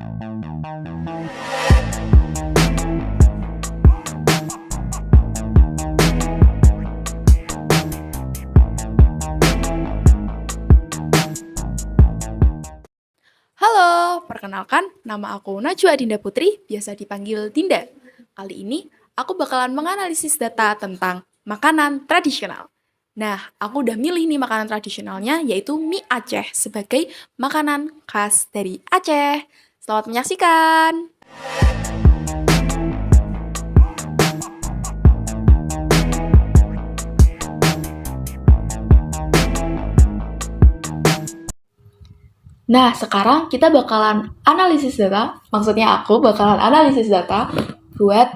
Halo, perkenalkan nama aku Najwa Dinda Putri, biasa dipanggil Dinda. Kali ini aku bakalan menganalisis data tentang makanan tradisional. Nah, aku udah milih nih makanan tradisionalnya yaitu mie Aceh sebagai makanan khas dari Aceh. Selamat menyaksikan. Nah, sekarang kita bakalan analisis data. Maksudnya aku bakalan analisis data buat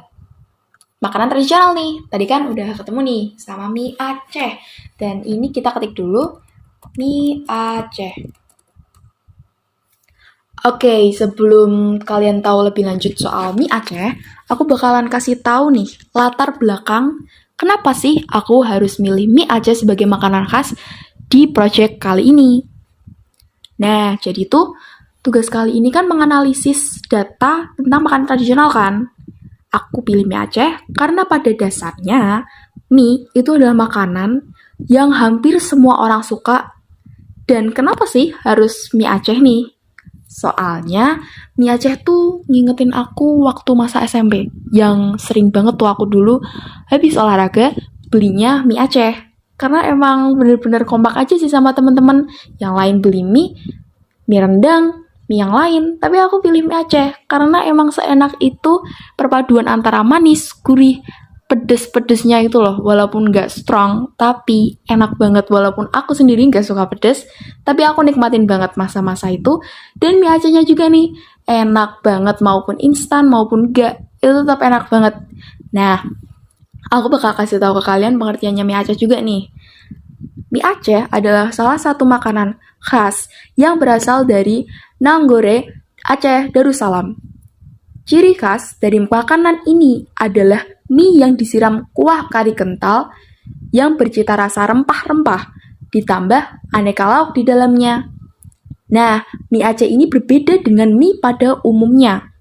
makanan tradisional nih. Tadi kan udah ketemu nih sama mie Aceh. Dan ini kita ketik dulu mie Aceh. Oke, sebelum kalian tahu lebih lanjut soal mie Aceh, aku bakalan kasih tahu nih latar belakang kenapa sih aku harus milih mie Aceh sebagai makanan khas di project kali ini. Nah, jadi tuh tugas kali ini kan menganalisis data tentang makanan tradisional kan. Aku pilih mie Aceh karena pada dasarnya mie itu adalah makanan yang hampir semua orang suka. Dan kenapa sih harus mie Aceh nih? Soalnya mie Aceh tuh ngingetin aku waktu masa SMP yang sering banget tuh aku dulu habis olahraga belinya mie Aceh. Karena emang bener-bener kompak aja sih sama temen-temen. Yang lain beli mie rendang, mie yang lain. Tapi aku pilih mie Aceh karena emang seenak itu perpaduan antara manis, gurih, pedes-pedesnya itu loh. Walaupun nggak strong, tapi enak banget. Walaupun aku sendiri nggak suka pedes, tapi aku nikmatin banget masa-masa itu. Dan mie Acehnya juga nih, enak banget maupun instan maupun enggak. Itu tetap enak banget. Nah, aku bakal kasih tahu ke kalian pengertiannya mie Aceh juga nih. Mie Aceh adalah salah satu makanan khas yang berasal dari Nanggore, Aceh Darussalam. Ciri khas dari makanan ini adalah mie yang disiram kuah kari kental yang bercita rasa rempah-rempah, ditambah aneka lauk di dalamnya. Nah, mie Aceh ini berbeda dengan mie pada umumnya.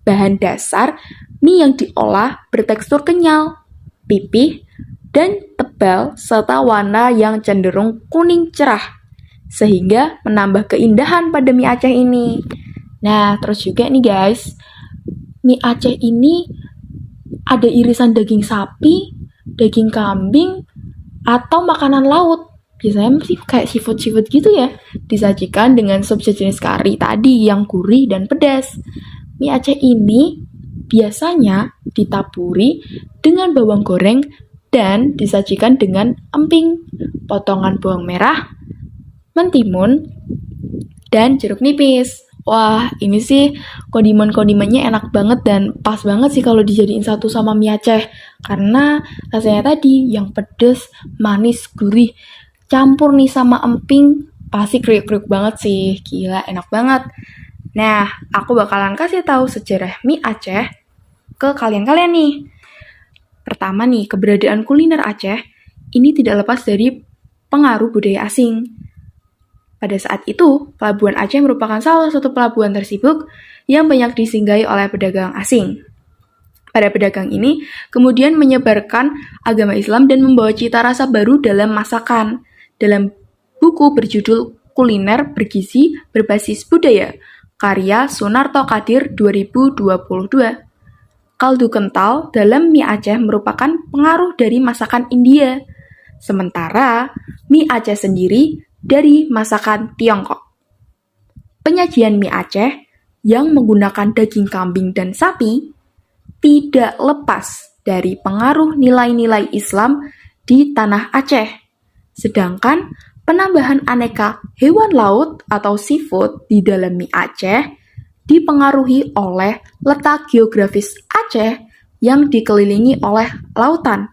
Bahan dasar mie yang diolah bertekstur kenyal, pipih, dan tebal serta warna yang cenderung kuning cerah, sehingga menambah keindahan pada mie Aceh ini. Nah, terus juga nih guys, mie Aceh ini ada irisan daging sapi, daging kambing, atau makanan laut. Biasanya sih kayak seafood gitu ya. Disajikan dengan sup sejenis kari tadi yang gurih dan pedas. Mie Aceh ini biasanya ditaburi dengan bawang goreng dan disajikan dengan emping, potongan bawang merah, mentimun, dan jeruk nipis. Wah, ini sih kondimen-kondimennya enak banget dan pas banget sih kalau dijadiin satu sama mie Aceh. Karena rasanya tadi yang pedes, manis, gurih, campur nih sama emping, pasti kriuk-kriuk banget sih. Gila, enak banget. Nah, aku bakalan kasih tahu sejarah mie Aceh ke kalian-kalian nih. Pertama nih, keberadaan kuliner Aceh ini tidak lepas dari pengaruh budaya asing. Pada saat itu, pelabuhan Aceh merupakan salah satu pelabuhan tersibuk yang banyak disinggahi oleh pedagang asing. Para pedagang ini kemudian menyebarkan agama Islam dan membawa cita rasa baru dalam masakan. Dalam buku berjudul Kuliner Bergizi Berbasis Budaya, karya Sunarto Kadir 2022. Kaldu kental dalam mie Aceh merupakan pengaruh dari masakan India, sementara mie Aceh sendiri dari masakan Tiongkok. Penyajian mie Aceh yang menggunakan daging kambing dan sapi tidak lepas dari pengaruh nilai-nilai Islam di tanah Aceh. Sedangkan penambahan aneka hewan laut atau seafood di dalam mie Aceh dipengaruhi oleh letak geografis Aceh yang dikelilingi oleh lautan.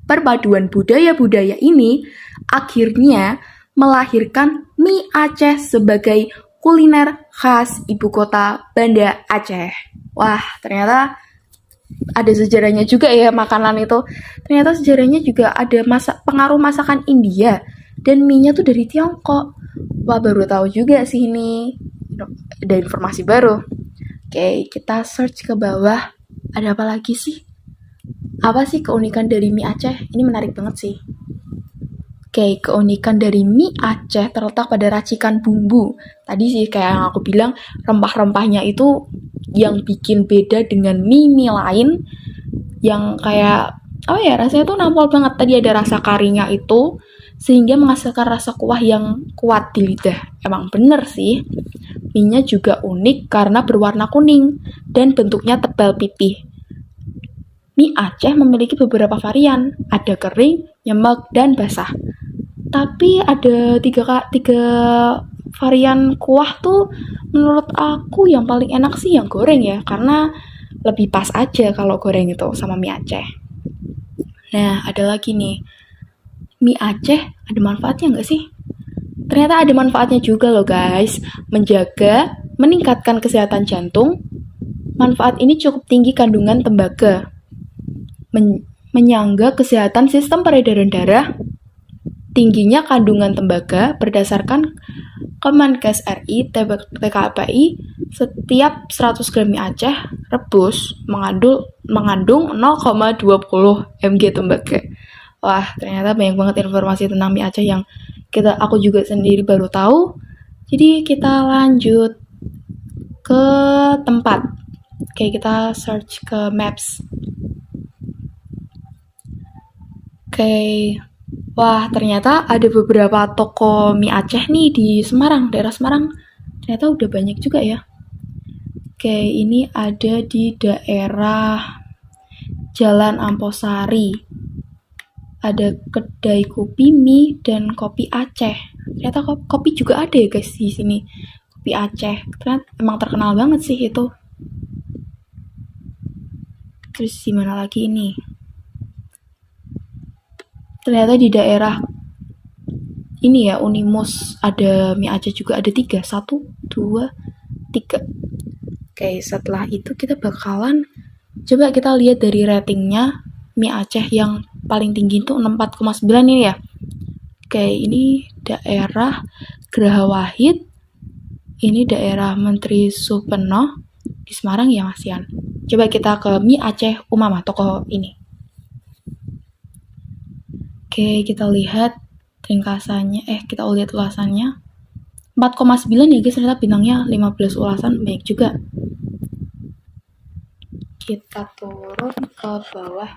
Perpaduan budaya-budaya ini akhirnya melahirkan mie Aceh sebagai kuliner khas ibu kota Banda Aceh. Wah, ternyata ada sejarahnya juga ya makanan itu. Ternyata sejarahnya juga ada pengaruh masakan India dan mie-nya tuh dari Tiongkok. Wah, baru tahu juga sih ini. ada informasi baru. Oke, kita search ke bawah. Ada apa lagi sih? Apa sih keunikan dari mie Aceh? Ini menarik banget sih. Oke, keunikan dari mie Aceh terletak pada racikan bumbu. Tadi sih kayak yang aku bilang, rempah-rempahnya itu yang bikin beda dengan mie lain yang kayak rasanya tuh nampol banget. Tadi ada rasa karinya itu sehingga menghasilkan rasa kuah yang kuat di lidah. Emang bener sih. Mie-nya juga unik karena berwarna kuning dan bentuknya tebal pipih. Mie Aceh memiliki beberapa varian, ada kering, nyemek, dan basah. Tapi ada tiga varian kuah tuh menurut aku yang paling enak sih yang goreng ya, karena lebih pas aja kalau goreng itu sama mie Aceh. Nah, ada lagi nih, mie Aceh ada manfaatnya nggak sih? Ternyata ada manfaatnya juga loh guys, meningkatkan kesehatan jantung. Manfaat ini cukup tinggi kandungan tembaga, menyangga kesehatan sistem peredaran darah. Tingginya kandungan tembaga berdasarkan Kemenkes RI TKPI, setiap 100 gram mie Aceh rebus mengandung 0,20 mg tembaga. Wah, ternyata banyak banget informasi tentang mie Aceh yang aku juga sendiri baru tahu. Jadi kita lanjut ke tempat. Oke, kita search ke maps. Oke. Wah, ternyata ada beberapa toko mie Aceh nih di Semarang, daerah Semarang. Ternyata udah banyak juga ya. Oke, ini ada di daerah Jalan Amposari. Ada kedai kopi mie dan kopi Aceh. Ternyata kopi juga ada ya guys di sini. Kopi Aceh. Ternyata emang terkenal banget sih itu. Terus di mana lagi ini? Ternyata di daerah ini ya, Unimus ada mie Aceh juga, ada 3, 1, 2, 3. Oke, setelah itu kita bakalan coba kita lihat dari ratingnya mie Aceh yang paling tinggi itu 4,9 ini ya. Oke, ini daerah Geraha Wahid, ini daerah Menteri Supeno di Semarang ya Mas Yan. Coba kita ke mie Aceh Umamah, toko ini. Oke, kita lihat ringkasannya, kita lihat ulasannya. 4,9 ya guys, ternyata bintangnya 15 ulasan, baik juga. Kita turun ke bawah.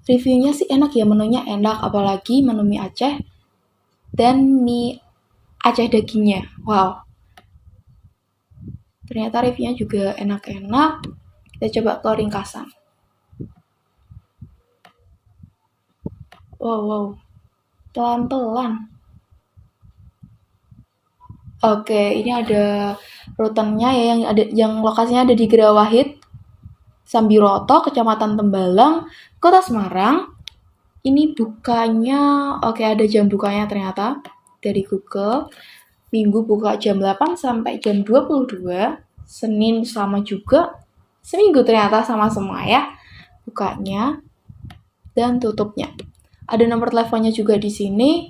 Reviewnya sih enak ya, menunya enak, apalagi menu mie Aceh dan mie Aceh dagingnya. Wow. Ternyata reviewnya juga enak-enak. Kita coba ke ringkasan. Wow. Pelan-pelan. Oke, ini ada rutenya ya yang lokasinya ada di Geraha Wahid, Sambiroto, Kecamatan Tembalang, Kota Semarang. Ini bukanya, ada jam bukanya ternyata dari Google. Minggu buka jam 8 sampai jam 22. Senin sama juga. Seminggu ternyata sama semua ya bukanya dan tutupnya. Ada nomor teleponnya juga di sini.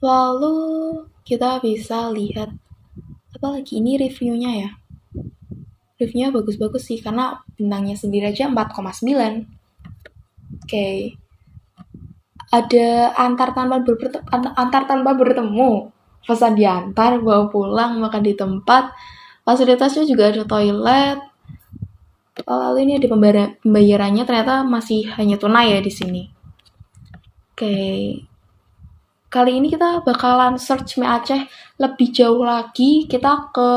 Lalu kita bisa lihat apa lagi, ini reviewnya ya. Reviewnya bagus-bagus sih karena bintangnya sendiri aja 4,9. Oke. Ada antar tanpa bertemu. Pesan diantar, bawa pulang, makan di tempat. Fasilitasnya juga ada toilet. Lalu ini ada pembayarannya, ternyata masih hanya tunai ya di sini. Oke. Kali ini kita bakalan search mie Aceh lebih jauh lagi. Kita ke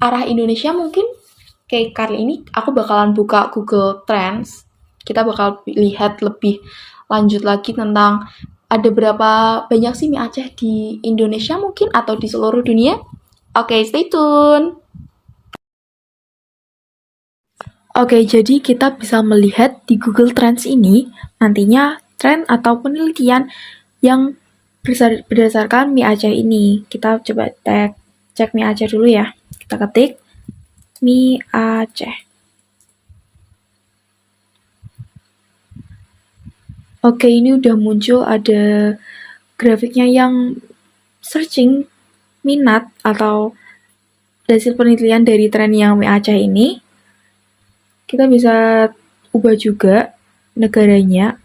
arah Indonesia mungkin. Oke, kali ini aku bakalan buka Google Trends. Kita bakal lihat lebih lanjut lagi tentang ada berapa banyak sih mie Aceh di Indonesia mungkin atau di seluruh dunia. Oke, stay tune. Oke, jadi kita bisa melihat di Google Trends ini nantinya tren atau penelitian yang berdasarkan mie Aceh ini. Kita coba cek mie Aceh dulu ya. Kita ketik mie Aceh. Oke, ini udah muncul ada grafiknya yang searching minat atau hasil penelitian dari tren yang mie Aceh ini, kita bisa ubah juga negaranya,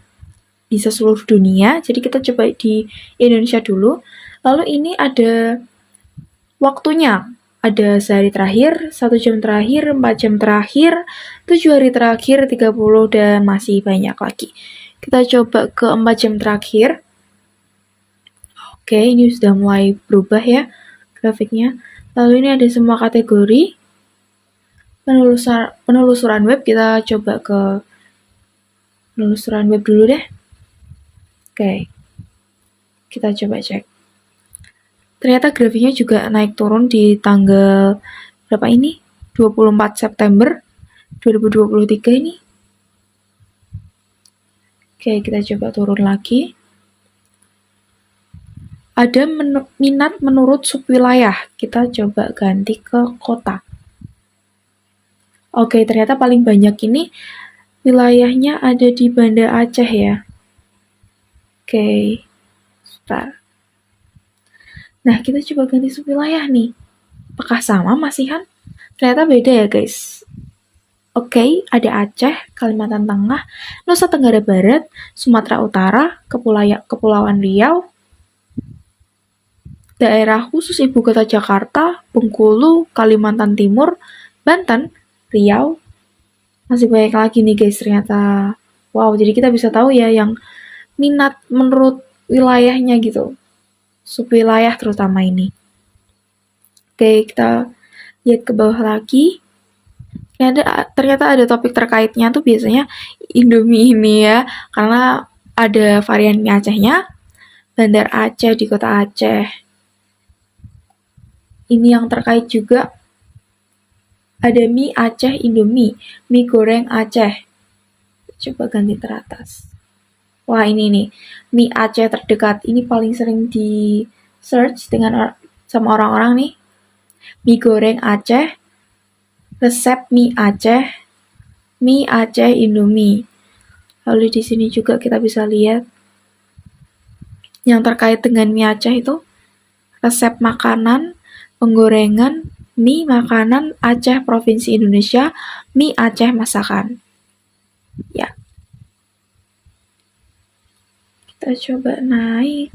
bisa seluruh dunia. Jadi kita coba di Indonesia dulu. Lalu ini ada waktunya. Ada sehari terakhir, 1 jam terakhir, 4 jam terakhir, 7 hari terakhir, 30, dan masih banyak lagi. Kita coba ke 4 jam terakhir. Oke, ini sudah mulai berubah ya grafiknya. Lalu ini ada semua kategori. Penelusuran web, kita coba ke penelusuran web dulu deh. Oke, kita coba cek. Ternyata grafiknya juga naik turun di tanggal berapa ini? 24 September 2023 ini. Oke, kita coba turun lagi. Ada minat menurut subwilayah. Kita coba ganti ke kota. Oke, ternyata paling banyak ini wilayahnya ada di Banda Aceh ya. Oke, sebentar. Nah, kita coba ganti subwilayah nih. Apakah sama masihan? Ternyata beda ya guys. Oke, ada Aceh, Kalimantan Tengah, Nusa Tenggara Barat, Sumatera Utara, Kepulauan Riau, Daerah Khusus Ibu Kota Jakarta, Bengkulu, Kalimantan Timur, Banten, Riau. Masih banyak lagi nih guys ternyata. Wow, jadi kita bisa tahu ya yang minat menurut wilayahnya gitu. Subwilayah terutama ini. Oke, kita lihat ke bawah lagi. Ternyata ada topik terkaitnya tuh biasanya Indomie ini ya, karena ada varian mie Acehnya, Bandar Aceh di kota Aceh. Ini yang terkait juga ada mie Aceh Indomie, mie goreng Aceh. Coba ganti teratas. Wah ini nih, mie Aceh terdekat. Ini paling sering di search sama orang-orang nih. Mie goreng Aceh, resep mie Aceh Indomie. Lalu di sini juga kita bisa lihat yang terkait dengan mie Aceh itu resep makanan, penggorengan, mie makanan Aceh Provinsi Indonesia, mie Aceh masakan. Ya. Kita coba naik.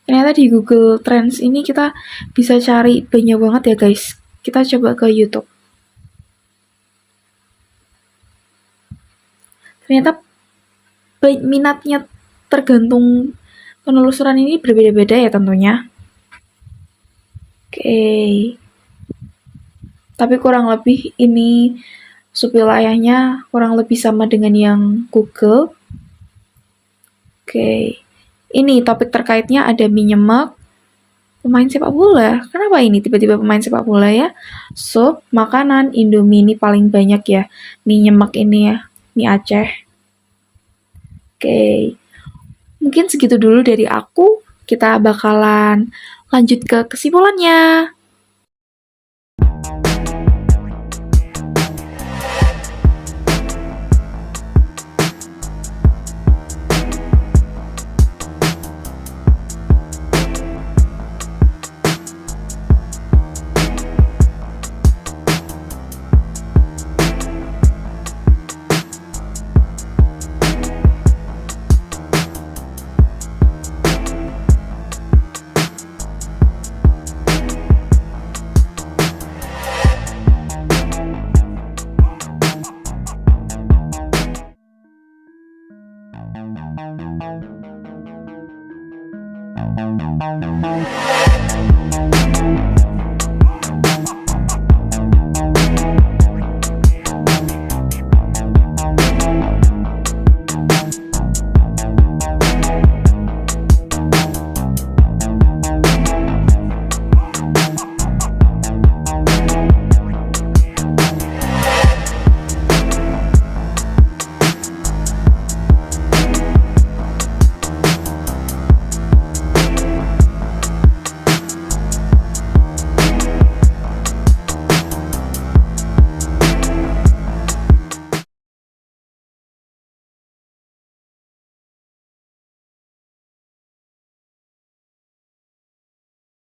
Ternyata di Google Trends ini kita bisa cari banyak banget ya guys. Kita coba ke YouTube. Ternyata minatnya tergantung penelusuran ini berbeda-beda ya tentunya. Oke. Tapi kurang lebih ini subwilayahnya kurang lebih sama dengan yang Google. Oke. Ini topik terkaitnya ada mie nyemek, pemain sepak bola. Kenapa ini tiba-tiba pemain sepak bola ya? Sup, makanan, Indomie ini paling banyak ya. Mie nyemek ini ya, mie Aceh. Oke. Mungkin segitu dulu dari aku. Kita bakalan lanjut ke kesimpulannya.